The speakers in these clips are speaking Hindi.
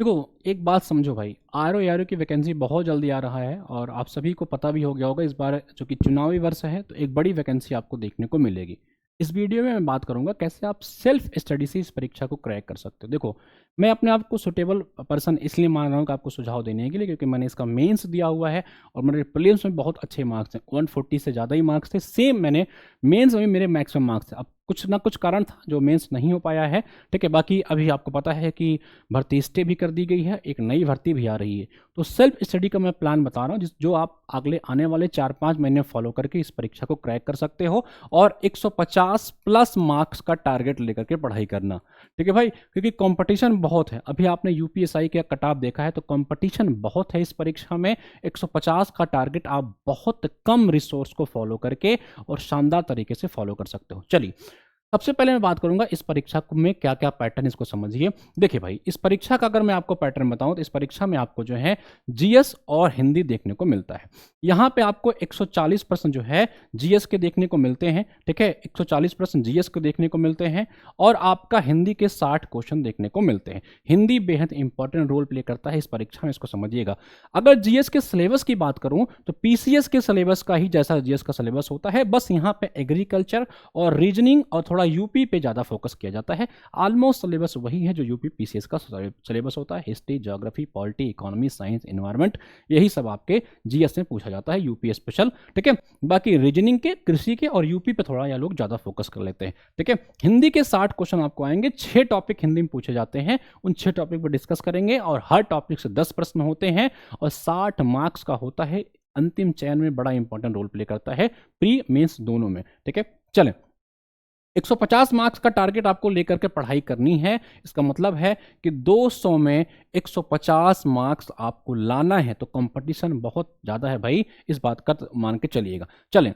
देखो, एक बात समझो भाई, आर ओ की वैकेंसी बहुत जल्दी आ रहा है और आप सभी को पता भी हो गया होगा, इस बार जो कि चुनावी वर्ष है तो एक बड़ी वैकेंसी आपको देखने को मिलेगी। इस वीडियो में मैं बात करूंगा कैसे आप सेल्फ स्टडी से इस परीक्षा को क्रैक कर सकते हो। देखो, मैं अपने आप को सुटेबल पर्सन इसलिए मान रहा हूँ कि आपको सुझाव देने के लिए, क्योंकि मैंने इसका मेंस दिया हुआ है और मेरे प्रीलिम्स में बहुत अच्छे मार्क्स हैं, 140 से ज़्यादा ही मार्क्स थे। सेम मैंने मेंस में भी मेरे मैक्सिमम मार्क्स थे। अब कुछ ना कुछ कारण था जो मेंस नहीं हो पाया है, ठीक है। बाकी अभी आपको पता है कि भर्ती स्टे भी कर दी गई है, एक नई भर्ती भी आ रही है। तो सेल्फ स्टडी का मैं प्लान बता रहा हूँ जो आप अगले आने वाले 4-5 महीने फॉलो करके इस परीक्षा को क्रैक कर सकते हो और 150 प्लस मार्क्स का टारगेट लेकर के पढ़ाई करना, ठीक है भाई। क्योंकि कंपटीशन बहुत है, अभी आपने यूपीएसआई का कट-ऑफ देखा है तो कंपटीशन बहुत है इस परीक्षा में। 150 का टारगेट आप बहुत कम रिसोर्स को फॉलो करके और शानदार तरीके से फॉलो कर सकते हो। चलिए, सबसे पहले मैं बात करूंगा इस परीक्षा में क्या क्या पैटर्न, इसको समझिए। देखिए भाई, इस परीक्षा का अगर मैं आपको पैटर्न बताऊं तो इस परीक्षा में आपको जो है जीएस और हिंदी देखने को मिलता है। यहां पे आपको 140% जो है जीएस के देखने को मिलते हैं, ठीक है। 140% जीएस को देखने को मिलते हैं और आपका हिंदी के 60 क्वेश्चन देखने को मिलते हैं। हिंदी बेहद इंपॉर्टेंट रोल प्ले करता है इस परीक्षा में, इसको समझिएगा। अगर जीएस के सिलेबस की बात करूं तो पीसीएस के सिलेबस का ही जैसा जीएस का सिलेबस होता है, बस यहाँ पे एग्रीकल्चर और रीजनिंग और थोड़ा यूपी पे ज़्यादा फोकस किया जाता है। ऑलमोस्ट सिलेबस वही है जो यूपी पीसीएस का सिलेबस होता है। History, geography, polity, economy, science, environment, यही सब आपके जीएस में पूछा जाता है, यूपी स्पेशल, ठीक है। बाकी रीजनिंग के, कृषि के और यूपी पे थोड़ा यह लोग ज़्यादा फोकस कर लेते हैं, ठीक है। हिंदी के 60 क्वेश्चन आपको आएंगे, 6 टॉपिक हिंदी में पूछे जाते हैं, उन 6 टॉपिक पर डिस्कस करेंगे और हर टॉपिक से 10 प्रश्न होते हैं और 60 मार्क्स का होता है। अंतिम चयन में बड़ा इंपॉर्टेंट रोल प्ले करता है, प्री मेंस दोनों में, ठीक है। चलें, 150 मार्क्स का टारगेट आपको लेकर के पढ़ाई करनी है। इसका मतलब है कि 200 में 150 मार्क्स आपको लाना है, तो कंपटीशन बहुत ज़्यादा है भाई, इस बात का मान के चलिएगा। चलें,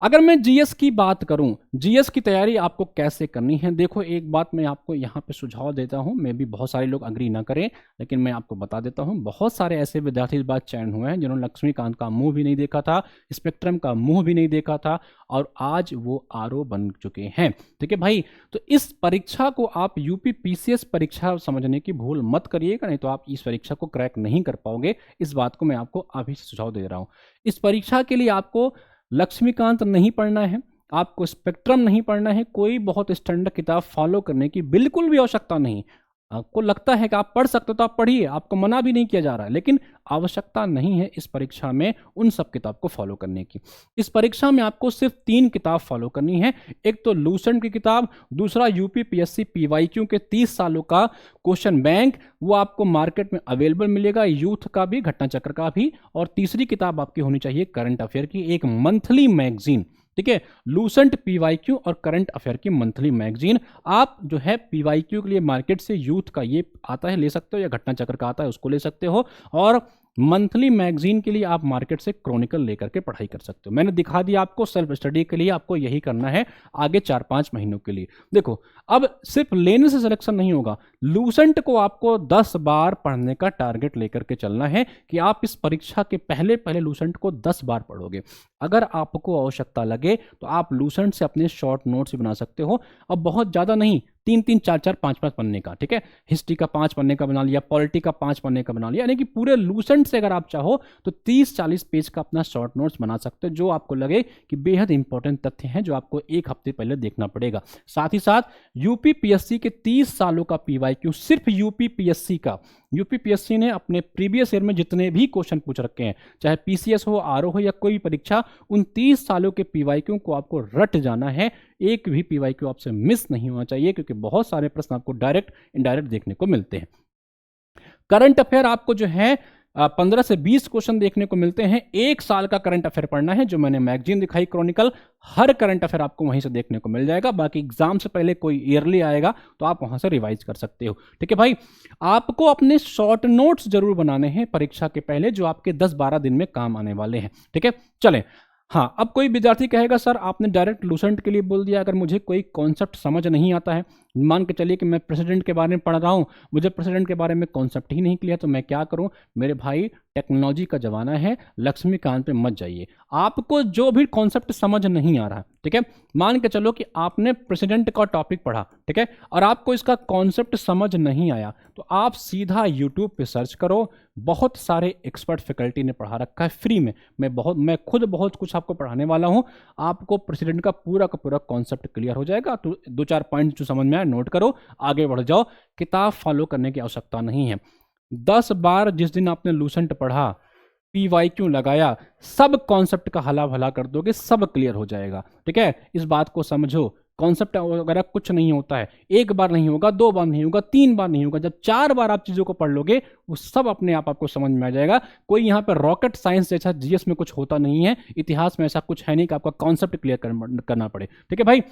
अगर मैं जीएस की बात करूं, जीएस की तैयारी आपको कैसे करनी है, देखो एक बात मैं आपको यहां पे सुझाव देता हूं, मे भी बहुत सारे लोग अग्री ना करें, लेकिन मैं आपको बता देता हूं। बहुत सारे ऐसे विद्यार्थी इस बार चयन हुए हैं जिन्होंने लक्ष्मीकांत का मुंह भी नहीं देखा था, स्पेक्ट्रम का मुंह भी नहीं देखा था और आज वो आरओ बन चुके हैं, ठीक है भाई। तो इस परीक्षा को आप यूपी पीसीएस परीक्षा समझने की भूल मत करिएगा, नहीं तो आप इस परीक्षा को क्रैक नहीं कर पाओगे। इस बात को मैं आपको अभी से सुझाव दे रहा हूं। इस परीक्षा के लिए आपको लक्ष्मीकांत नहीं पढ़ना है, आपको स्पेक्ट्रम नहीं पढ़ना है, कोई बहुत स्टैंडर्ड किताब फॉलो करने की बिल्कुल भी आवश्यकता नहीं। आपको लगता है कि आप पढ़ सकते हो तो आप पढ़िए, आपको मना भी नहीं किया जा रहा है, लेकिन आवश्यकता नहीं है इस परीक्षा में उन सब किताब को फॉलो करने की। इस परीक्षा में आपको सिर्फ 3 किताब फॉलो करनी है। एक तो लूसेंट की किताब, दूसरा यूपी पीएससी पीवाईक्यू के 30 सालों का क्वेश्चन बैंक, वो आपको मार्केट में अवेलेबल मिलेगा, यूथ का भी, घटना चक्र का भी। और तीसरी किताब आपकी होनी चाहिए करंट अफेयर की, एक मंथली मैगजीन, ठीक है। लूसेंट, पीवाईक्यू और करंट अफेयर की मंथली मैगजीन। आप जो है पीवाईक्यू के लिए मार्केट से यूथ का ये आता है ले सकते हो, या घटना चक्र का आता है उसको ले सकते हो, और मंथली मैगजीन के लिए आप मार्केट से क्रॉनिकल लेकर के पढ़ाई कर सकते हो। मैंने दिखा दिया आपको, सेल्फ स्टडी के लिए आपको यही करना है आगे 4-5 महीनों के लिए। देखो, अब सिर्फ लेने से सिलेक्शन नहीं होगा, लूसेंट को आपको 10 बार पढ़ने का टारगेट लेकर के चलना है कि आप इस परीक्षा के पहले पहले लूसेंट को 10 बार पढ़ोगे। अगर आपको आवश्यकता लगे तो आप लूसेंट से अपने शॉर्ट नोट्स भी बना सकते हो, अब बहुत ज़्यादा नहीं, 3-3, 4-4, 5-5 पन्ने का, ठीक है। हिस्ट्री का 5 पन्ने का बना लिया, पॉलिटी का 5 पन्ने का बना लिया, यानी कि पूरे लूसेंट से अगर आप चाहो तो 30-40 पेज का अपना शॉर्ट नोट्स बना सकते हो, जो आपको लगे कि बेहद इंपॉर्टेंट तथ्य हैं जो आपको एक हफ्ते पहले देखना पड़ेगा। साथ ही साथ यूपी पीएससी के 30 सालों का पीवाईक्यू, सिर्फ यूपी पीएससी का, यूपी पीएससी ने अपने प्रीवियस ईयर में जितने भी क्वेश्चन पूछ रखे हैं, चाहे पीसीएस हो, आरओ हो या कोई परीक्षा, उन 30 सालों के पीवाईक्यू को आपको रट जाना है। एक भी पीवाईक्यू आपसे मिस नहीं होना चाहिए, क्योंकि बहुत सारे प्रश्न आपको डायरेक्ट इनडायरेक्ट देखने को मिलते हैं। करंट अफेयर आपको जो है 15 से 20 क्वेश्चन देखने को मिलते हैं। 1 साल का करंट अफेयर पढ़ना है, जो मैंने मैगजीन दिखाई क्रॉनिकल, हर करंट अफेयर आपको वहीं से देखने को मिल जाएगा। बाकी एग्जाम से पहले कोई ईयरली आएगा तो आप वहां से रिवाइज कर सकते हो, ठीक है भाई। आपको अपने शॉर्ट नोट्स जरूर बनाने हैं परीक्षा के पहले, जो आपके 10-12 दिन में काम आने वाले हैं, ठीक है। चलें, हाँ, अब कोई विद्यार्थी कहेगा सर आपने डायरेक्ट लूसेंट के लिए बोल दिया, अगर मुझे कोई कॉन्सेप्ट समझ नहीं आता है, मान के चलिए कि मैं प्रेसिडेंट के बारे में पढ़ रहा हूँ, मुझे प्रेसिडेंट के बारे में कॉन्सेप्ट ही नहीं क्लियर, तो मैं क्या करूँ मेरे भाई, टेक्नोलॉजी का ज़माना है, लक्ष्मीकांत पे मत जाइए। आपको जो भी कॉन्सेप्ट समझ नहीं आ रहा, ठीक है, मान के चलो कि आपने प्रेसिडेंट का टॉपिक पढ़ा, ठीक है, और आपको इसका कॉन्सेप्ट समझ नहीं आया, तो आप सीधा यूट्यूब पे सर्च करो। बहुत सारे एक्सपर्ट फैकल्टी ने पढ़ा रखा है फ्री में। मैं खुद बहुत कुछ आपको पढ़ाने वाला हूँ। आपको प्रेसिडेंट का पूरा कॉन्सेप्ट क्लियर हो जाएगा। तो 2-4 पॉइंट जो समझ में आए नोट करो, आगे बढ़ जाओ। किताब फॉलो करने की आवश्यकता नहीं है। 10 बार जिस दिन आपने लूसेंट पढ़ा, PYQ लगाया, सब कॉन्सेप्ट का हला भला कर दोगे, सब क्लियर हो जाएगा। ठीक है, इस बात को समझो। कॉन्सेप्ट वगैरह कुछ नहीं होता है। एक बार नहीं होगा, 2 बार नहीं होगा, 3 बार नहीं होगा, जब 4 बार आप चीज़ों को पढ़ लोगे वो सब अपने आप आपको समझ में आ जाएगा। कोई यहाँ पर रॉकेट साइंस जैसा GS में कुछ होता नहीं है, इतिहास में ऐसा कुछ है नहीं कि आपका कॉन्सेप्ट क्लियर करना पड़े। ठीक है भाई,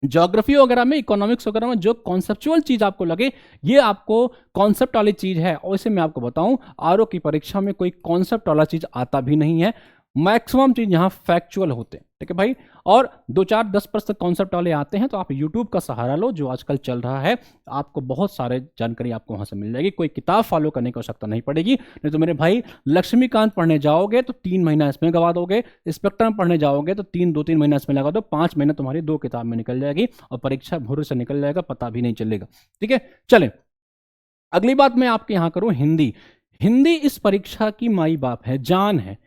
ज्योग्राफी वगैरह में, इकोनॉमिक्स वगैरह में जो कॉन्सेप्चुअल चीज आपको लगे, ये आपको कॉन्सेप्ट वाली चीज है। और इसे मैं आपको बताऊं, आरओ की परीक्षा में कोई कॉन्सेप्ट वाला चीज आता भी नहीं है। मैक्सिमम चीज यहाँ फैक्चुअल होते हैं। ठीक है भाई, और 2-4-10% कॉन्सेप्ट वाले आते हैं, तो आप यूट्यूब का सहारा लो, जो आजकल चल रहा है। आपको बहुत सारे जानकारी आपको वहां से मिल जाएगी। कोई किताब फॉलो करने की आवश्यकता नहीं पड़ेगी। नहीं तो मेरे भाई, लक्ष्मीकांत पढ़ने जाओगे तो 3 महीना इसमें गवा दोगे। स्पेक्ट्रम पढ़ने जाओगे तो 2-3 महीना इसमें लगा दो, 5 महीने तुम्हारी 2 किताब में निकल जाएगी और परीक्षा भुर से निकल जाएगा, पता भी नहीं चलेगा। ठीक है, चले अगली बात मैं आपके यहां करूं। हिंदी। हिंदी इस परीक्षा की माई बाप है, जान है।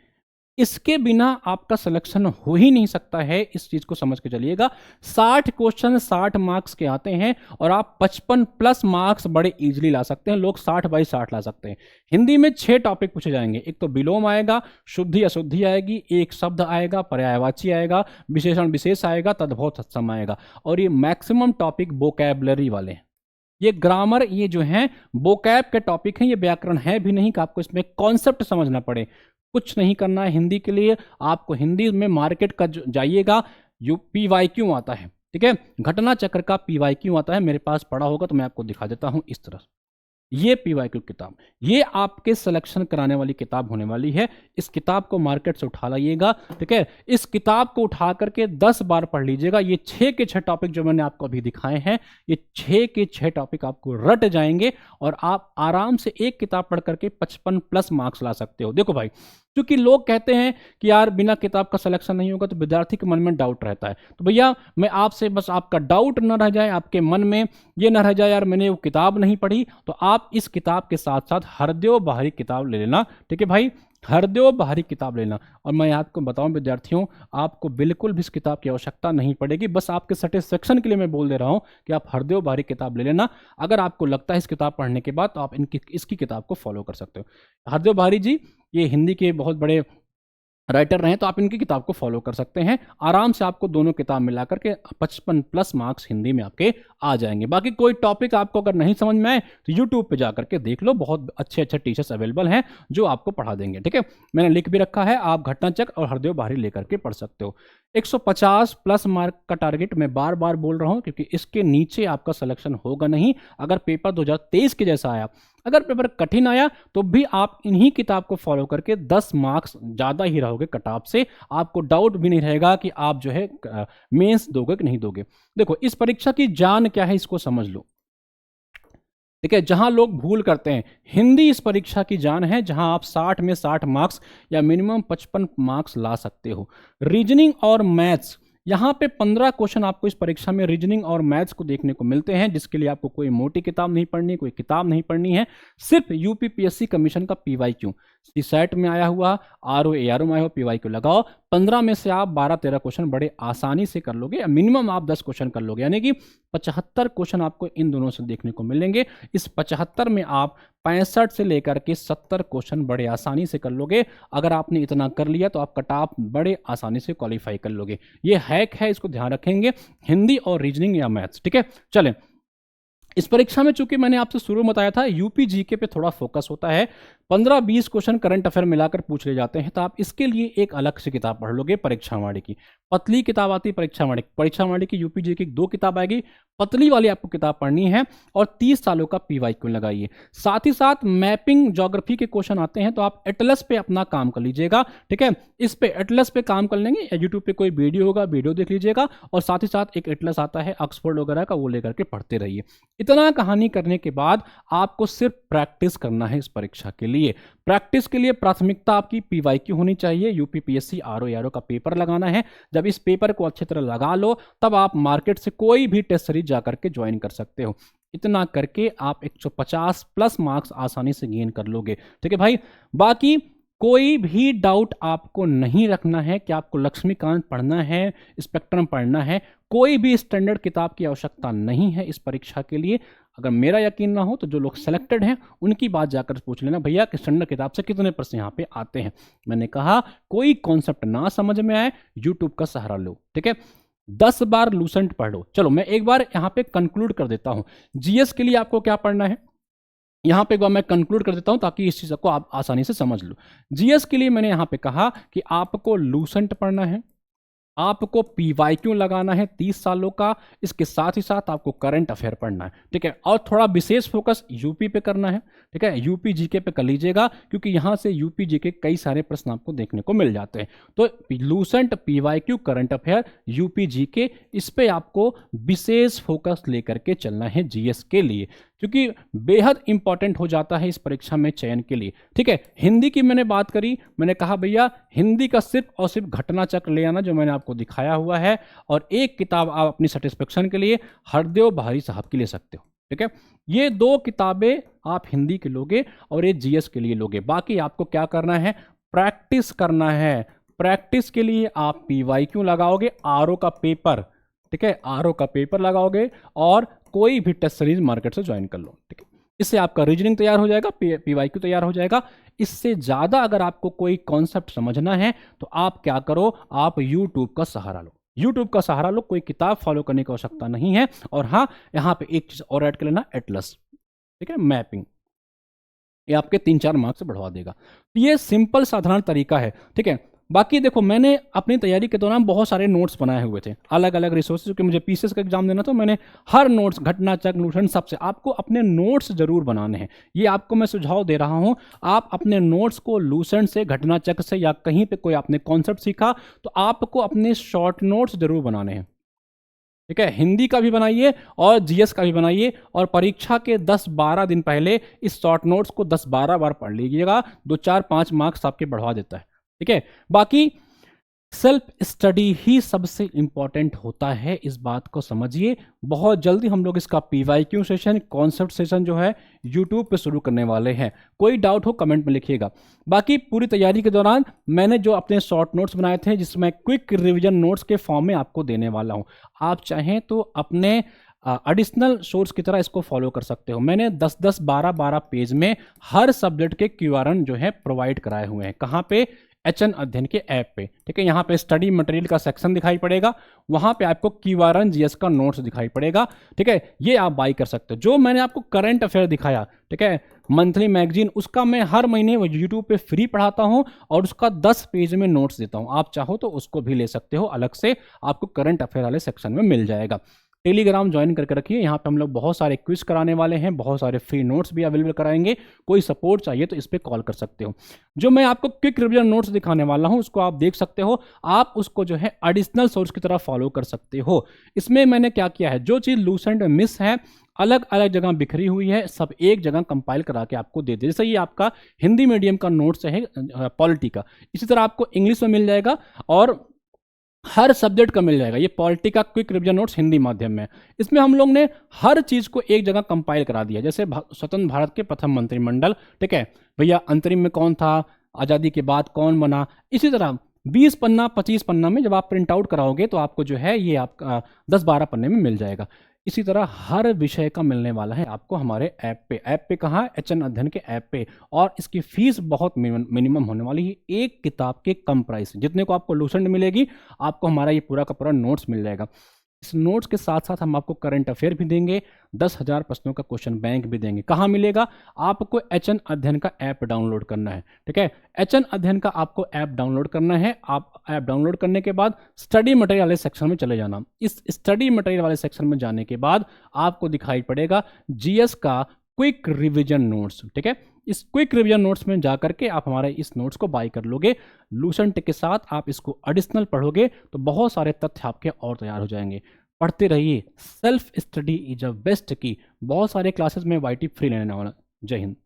इसके बिना आपका सिलेक्शन हो ही नहीं सकता है। इस चीज को समझ के चलिएगा। 60 क्वेश्चन 60 मार्क्स के आते हैं और आप 55+ मार्क्स बड़े इजीली ला सकते हैं। लोग 60/60 ला सकते हैं। हिंदी में 6 टॉपिक पूछे जाएंगे। एक तो विलोम आएगा, शुद्धि अशुद्धि आएगी, एक शब्द आएगा, पर्यायवाची आएगा, विशेषण विशेष आएगा, तद्भव तत्सम आएगा। और ये मैक्सिमम टॉपिक वोकैबुलरी वाले हैं। ये ग्रामर, ये जो है वोकैब के टॉपिक हैं। ये व्याकरण है भी नहीं कि आपको इसमें कॉन्सेप्ट समझना पड़े। कुछ नहीं करना है हिंदी के लिए। आपको हिंदी में मार्केट का जाइएगा, PYQ आता है। ठीक है, घटना चक्र का PYQ आता है। मेरे पास पड़ा होगा तो मैं आपको दिखा देता हूं इस तरह। ये PYQ किताब, ये आपके सिलेक्शन कराने वाली किताब होने वाली है। इस किताब को मार्केट से उठा लाइएगा। ठीक है, इस किताब को उठा करके 10 बार पढ़ लीजिएगा। ये 6 के 6 टॉपिक जो मैंने आपको अभी दिखाए हैं, ये 6 के 6 टॉपिक आपको रट जाएंगे और आप आराम से एक किताब पढ़ करके 55+ मार्क्स ला सकते हो। देखो भाई, क्योंकि लोग कहते हैं कि यार बिना किताब का सिलेक्शन नहीं होगा, तो विद्यार्थी के मन में डाउट रहता है। तो भैया, मैं आपसे बस आपका डाउट न रह जाए, आपके मन में ये न रह जाए यार मैंने वो किताब नहीं पढ़ी, तो आप इस किताब के साथ साथ हरदेव बाहरी किताब ले लेना। ठीक है भाई, हरदेव बाहरी किताब लेना। और मैं आपको बताऊं विद्यार्थियों, आपको बिल्कुल भी इस किताब की आवश्यकता नहीं पड़ेगी। बस आपके सेटिस्फेक्शन के लिए मैं बोल दे रहा हूं कि आप हरदेव बाहरी किताब ले लेना। अगर आपको लगता है इस किताब पढ़ने के बाद, तो आप इसकी किताब को फॉलो कर सकते हो। हरदेव बाहरी जी ये हिंदी के बहुत बड़े राइटर रहे, तो आप इनकी किताब को फॉलो कर सकते हैं। आराम से आपको दोनों किताब मिला करके 55+ मार्क्स हिंदी में आपके आ जाएंगे। बाकी कोई टॉपिक आपको अगर नहीं समझ में आए तो यूट्यूब पे जा करके देख लो, बहुत अच्छे अच्छे टीचर्स अवेलेबल हैं जो आपको पढ़ा देंगे। ठीक है, मैंने लिख भी रखा है, आप घटना चक्र और हरदेव बाहरी लेकर के पढ़ सकते हो। 150+ मार्क का टारगेट मैं बार बार बोल रहा हूं, क्योंकि इसके नीचे आपका सिलेक्शन होगा नहीं। अगर पेपर 2023 के जैसा आया, अगर पेपर कठिन आया, तो भी आप इन्हीं किताब को फॉलो करके 10 मार्क्स ज़्यादा ही रहोगे कट ऑफ से। आपको डाउट भी नहीं रहेगा कि आप जो है मेंस दोगे कि नहीं दोगे। देखो, इस परीक्षा की जान क्या है, इसको समझ लो। ठीक है, जहां लोग भूल करते हैं, हिंदी इस परीक्षा की जान है, जहां आप 60 में 60 मार्क्स या मिनिमम 55 मार्क्स ला सकते हो। रीजनिंग और मैथ्स, यहाँ पे 15 क्वेश्चन आपको इस परीक्षा में रीजनिंग और मैथ्स को देखने को मिलते हैं, जिसके लिए आपको कोई मोटी किताब नहीं पढ़नी, कोई किताब नहीं पढ़नी है। सिर्फ UPPSC कमीशन का PYQ, CSAT में आया हुआ, RO ARO में आया हुआ PYQ लगाओ। 15 में से आप 12-13 क्वेश्चन बड़े आसानी से कर लोगे, या मिनिमम आप 10 क्वेश्चन कर लोगे, यानी कि 75 क्वेश्चन आपको इन दोनों से देखने को मिलेंगे। इस 75 में आप 65 से लेकर के 70 क्वेश्चन बड़े आसानी से कर लोगे। अगर आपने इतना कर लिया तो आप कट ऑफ बड़े आसानी से क्वालिफाई कर लोगे। ये हैक है, इसको ध्यान रखेंगे, हिंदी और रीजनिंग या मैथ्स। ठीक है, चलें इस परीक्षा में चूंकि मैंने आपसे शुरू में बताया था यूपी जीके पे थोड़ा फोकस होता है, 15-20 क्वेश्चन करंट अफेयर मिलाकर पूछ ले जाते हैं, तो आप इसके लिए एक अलग से किताब पढ़ लोगे परीक्षावाणी की। पतली किताब आती है परीक्षावाणी की यूपी जीके की 2 किताब आएगी, पतली वाली आपको किताब पढ़नी है और 30 सालों का पीवाईक्यू लगाइए। साथ ही साथ मैपिंग ज्योग्राफी के क्वेश्चन आते हैं, तो आप एटलस पे अपना काम कर लीजिएगा, ठीक है। इस पे एटलस पे काम कर लेंगे, यूट्यूब पे कोई वीडियो होगा, वीडियो देख लीजिएगा, और साथ ही साथ एक एटलस आता है ऑक्सफोर्ड वगैरह का, वो लेकर के पढ़ते रहिए। इतना कहानी करने के बाद आपको सिर्फ प्रैक्टिस करना है इस परीक्षा के लिए। प्रैक्टिस के लिए प्राथमिकता आपकी पीवाईक्यू होनी चाहिए। यूपीपीएससी आरओ का पेपर लगाना है। जब इस पेपर को अच्छी तरह लगा लो, तब आप मार्केट से कोई भी टेस्ट सीरीज जाकर के ज्वाइन कर सकते हो। इतना करके आप 150 प्लस मार्क्स आसानी से गेन कर लोगे, ठीक है भाई। बाकी कोई भी डाउट आपको नहीं रखना है कि आपको लक्ष्मीकांत पढ़ना है, स्पेक्ट्रम पढ़ना है, कोई भी स्टैंडर्ड किताब की आवश्यकता नहीं है इस परीक्षा के लिए। अगर मेरा यकीन ना हो तो जो लोग सेलेक्टेड हैं उनकी बात जाकर पूछ लेना, भैया कि स्टैंडर्ड किताब से कितने प्रश्न यहाँ पे आते हैं। मैंने कहा कोई कॉन्सेप्ट ना समझ में आए, यूट्यूब का सहारा लो, ठीक है। 10 बार लूसेंट पढ़ लो। चलो मैं एक बार यहाँ पे कंक्लूड कर देता हूँ। जीएस के लिए आपको क्या पढ़ना है, यहाँ पे एक बार मैं कंक्लूड कर देता हूं ताकि इस चीज को आप आसानी से समझ लो। जीएस के लिए मैंने यहां पे कहा कि आपको लूसेंट पढ़ना है, आपको पीवाईक्यू लगाना है 30 सालों का, इसके साथ ही साथ आपको करंट अफेयर पढ़ना है, ठीक है। और थोड़ा विशेष फोकस यूपी पे करना है, ठीक है। यूपी जीके पे कर लीजिएगा, क्योंकि यहां से यूपी जीके कई सारे प्रश्न आपको देखने को मिल जाते हैं। तो Lucent, PYQ, current affair, UP GK, इस पे आपको विशेष फोकस लेकर के चलना है जीएस के लिए, क्योंकि बेहद इंपॉर्टेंट हो जाता है इस परीक्षा में चयन के लिए, ठीक है। हिंदी की मैंने बात करी, मैंने कहा भैया हिंदी का सिर्फ और सिर्फ घटना चक्र ले आना जो मैंने आपको दिखाया हुआ है, और एक किताब आप अपनी सेटिस्फेक्शन के लिए हरदेव बहारी साहब की ले सकते हो, ठीक है। ये 2 किताबें आप हिंदी के लोगे और ये जीएस के लिए लोगे। बाकी आपको क्या करना है, प्रैक्टिस करना है। प्रैक्टिस के लिए आप पीवाईक्यू लगाओगे, आरओ का पेपर, ठीक है, आरओ का पेपर लगाओगे और कोई भी टेस्ट सीरीज मार्केट से ज्वाइन कर लो, ठीक है। इससे आपका रीजनिंग तैयार हो जाएगा, पीवाईक्यू तैयार हो जाएगा। इससे ज्यादा अगर आपको कोई कॉन्सेप्ट समझना है तो आप क्या करो, आप यूट्यूब का सहारा लो। यूट्यूब का सहारा लो, कोई किताब फॉलो करने की आवश्यकता नहीं है। और हाँ, यहाँ पे एक चीज और ऐड कर लेना, एटलस, ठीक है, मैपिंग, ये आपके 3-4 मार्क्स से बढ़वा देगा। तो ये सिंपल साधारण तरीका है, ठीक है। बाकी देखो, मैंने अपनी तैयारी के दौरान बहुत सारे नोट्स बनाए हुए थे, अलग अलग रिसोर्सेज, क्योंकि मुझे पीसीएस का एग्जाम देना, तो मैंने हर नोट्स, घटना चक्र, लूसेंट, सबसे आपको अपने नोट्स जरूर बनाने हैं। ये आपको मैं सुझाव दे रहा हूं, आप अपने नोट्स को लूसेंट से, घटना चक्र से, या कहीं पे कोई आपने कॉन्सेप्ट सीखा तो आपको अपने शॉर्ट नोट्स जरूर बनाने हैं, ठीक है। हिंदी का भी बनाइए और जीएस का भी बनाइए, और परीक्षा के 10-12 दिन पहले इस शॉर्ट नोट्स को 10-12 बार पढ़ लीजिएगा। 2-4-5 मार्क्स आपके बढ़वा देता है, ठीक है। बाकी सेल्फ स्टडी ही सबसे इंपॉर्टेंट होता है, इस बात को समझिए। बहुत जल्दी हम लोग इसका पीवाईक्यू सेशन, कॉन्सेप्ट सेशन जो है यूट्यूब पे शुरू करने वाले हैं। कोई डाउट हो कमेंट में लिखिएगा। बाकी पूरी तैयारी के दौरान मैंने जो अपने शॉर्ट नोट्स बनाए थे, जिसमें क्विक रिवीजन नोट्स के फॉर्म में आपको देने वाला हूं, आप चाहें तो अपने एडिशनल सोर्स की तरह इसको फॉलो कर सकते हो। मैंने 10-10, 12-12 पेज में हर सब्जेक्ट के क्यूआरएन जो है प्रोवाइड कराए हुए हैं। कहाँ पे, एचएन अध्ययन के ऐप पे, ठीक है। यहाँ पे स्टडी मटेरियल का सेक्शन दिखाई पड़ेगा, वहां पे आपको क्यूआरएन जीएस का नोट्स दिखाई पड़ेगा, ठीक है। ये आप बाई कर सकते हो। जो मैंने आपको करंट अफेयर दिखाया, ठीक है, मंथली मैगजीन, उसका मैं हर महीने यूट्यूब पे फ्री पढ़ाता हूं और उसका 10 पेज में नोट्स देता हूं। आप चाहो तो उसको भी ले सकते हो, अलग से आपको करंट अफेयर वाले सेक्शन में मिल जाएगा। टेलीग्राम ज्वाइन करके रखिए, यहाँ पे हम लोग बहुत सारे क्विज कराने वाले हैं, बहुत सारे फ्री नोट्स भी अवेलेबल कराएंगे। कोई सपोर्ट चाहिए तो इस पर कॉल कर सकते हो। जो मैं आपको क्विक रिवीजन नोट्स दिखाने वाला हूँ, उसको आप देख सकते हो, आप उसको जो है एडिशनल सोर्स की तरह फॉलो कर सकते हो। इसमें मैंने क्या किया है, जो चीज़ लूसेंट मिस है, अलग अलग जगह बिखरी हुई है, सब एक जगह कंपाइल करा के आपको दे दे। जैसे ये आपका हिंदी मीडियम का नोट्स है पॉलिटी का, इसी तरह आपको इंग्लिश में मिल जाएगा और हर सब्जेक्ट का मिल जाएगा। ये पॉलिटी का क्विक रिवीजन नोट्स हिंदी माध्यम में, इसमें हम लोग ने हर चीज को एक जगह कंपाइल करा दिया। जैसे स्वतंत्र भारत के प्रथम मंत्रिमंडल, ठीक है भैया, अंतरिम में कौन था, आज़ादी के बाद कौन बना, इसी तरह 20 पन्ना 25 पन्ना में जब आप प्रिंट आउट कराओगे तो आपको जो है ये आपका 10-12 पन्ने में मिल जाएगा। इसी तरह हर विषय का मिलने वाला है आपको हमारे ऐप पे। ऐप पे कहाँ, एचएन अध्ययन के ऐप पे। और इसकी फीस बहुत मिनिमम होने वाली है, एक किताब के कम प्राइस, जितने को आपको लूसेंट मिलेगी आपको हमारा ये पूरा का पूरा नोट्स मिल जाएगा। इस नोट्स के साथ साथ हम आपको करंट अफेयर भी देंगे, 10,000 प्रश्नों का क्वेश्चन बैंक भी देंगे। कहाँ मिलेगा? आपको एचएन अध्ययन का ऐप डाउनलोड करना है, ठीक है। एचएन अध्ययन का आपको ऐप डाउनलोड करना है। आप ऐप डाउनलोड करने के बाद स्टडी मटेरियल वाले सेक्शन में चले जाना। इस स्टडी मटेरियल वाले सेक्शन में जाने के बाद आपको दिखाई पड़ेगा जीएस का क्विक रिवीजन नोट्स, ठीक है। इस क्विक रिवीजन नोट्स में जाकर के आप हमारे इस नोट्स को बाय कर लोगे। लूसेंट के साथ आप इसको एडिशनल पढ़ोगे तो बहुत सारे तथ्य आपके और तैयार हो जाएंगे। पढ़ते रहिए। Self study is a best की। बहुत सारे क्लासेस में वाईटी फ्री लेने वाला। जय हिंद।